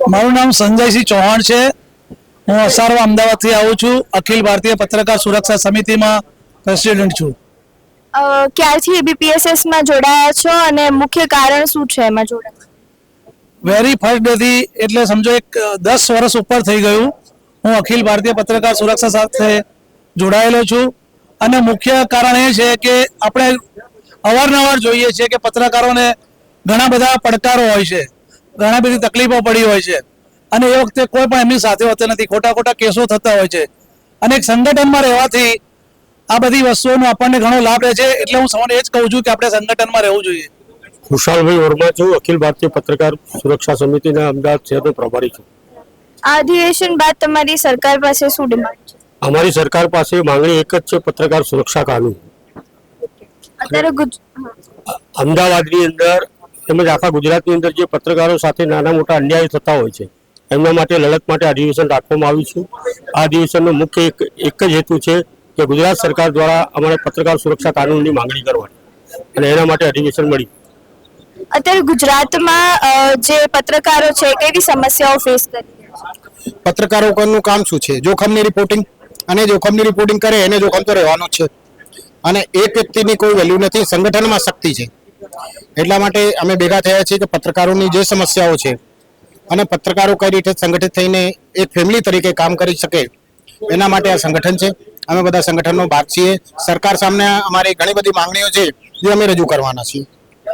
મારું નામ સંજયસિંહ ચૌહાણ છે. હું અસારવા અમદાવાદથી આવું છું. અખિલ ભારતીય પત્રકાર સુરક્ષા સમિતિમાં પ્રેસિડેન્ટ છું. ક્યારથી એબીપીએસએસ માં જોડાયા છો અને મુખ્ય કારણ શું છે એમાં જોડાયા? વેરી ફર્સ્ટ ડે થી, એટલે સમજો એક 10 વર્ષ ઉપર થઈ ગયું હું અખિલ ભારતીય પત્રકાર સુરક્ષા સાથે જોડાયેલો છું. અને મુખ્ય કારણ એ છે કે આપણે અવારનવાર જોઈએ છીએ કે પત્રકારોને ઘણા બધા પડકારો હોય છે, ઘણા બધી તકલીફો પડી હોય છે, અને એ વખતે કોઈ પણ એમની સાથે હોતા નથી. ખોટા ખોટા કેસો થતા હોય છે, અને એક સંગઠનમાં રહેવાથી આ બધી વસ્તુઓનો આપણને ઘણો લાભ રહે છે. એટલે હું સૌને એ જ કહું છું કે આપણે સંગઠનમાં રહેવું જોઈએ. ખુશાલભાઈ વર્મા છું, અખિલ ભારતીય પત્રકાર સુરક્ષા સમિતિના અમદાવાદ શહેરનો પ્રભારી છું. આ અધિવેશન બાદ તમારી સરકાર પાસે શું ડિમાન્ડ છે? અમારી સરકાર પાસે માંગણી એક જ છે, પત્રકાર સુરક્ષા કાનૂન. અત્યારે અમદાવાદની અંદર તેમજ આખા ગુજરાતની અંદર જે પત્રકારો સાથે નાના મોટા અન્યાય થતા હોય છે એમના માટે લડત માટે અધિવેશન રાખવામાં આવ્યું છે. આ અધિવેશનનો મુખ્ય એક જ હેતુ છે કે ગુજરાત સરકાર દ્વારા અમારે પત્રકાર સુરક્ષા કાનૂનની માંગણી કરવાની, અને એના માટે અધિવેશન મળ્યું. અત્યારે ગુજરાતમાં જે પત્રકારો છે કેવી સમસ્યાઓ ફેસ કરી રહ્યા છે? પત્રકારોનું કામ શું છે? જોખમની રિપોર્ટિંગ, અને જોખમની રિપોર્ટિંગ કરે એને જોખમ તો રહેવાનું જ છે. અને એક વ્યક્તિની કોઈ વેલ્યુ નથી, સંગઠનમાં શક્તિ છે. એટલા માટે અમે ભેગા થયા છીએ કે પત્રકારોની જે સમસ્યાઓ છે અને પત્રકારો કઈ રીતે સંગઠિત થઈને એક ફેમિલી તરીકે કામ કરી શકે એના માટે આ સંગઠન છે. અમે બધા સંગઠનનો ભાગ છીએ. સરકાર સામે અમારી ઘણી બધી માંગણીઓ છે જે અમે રજૂ કરવાના છીએ.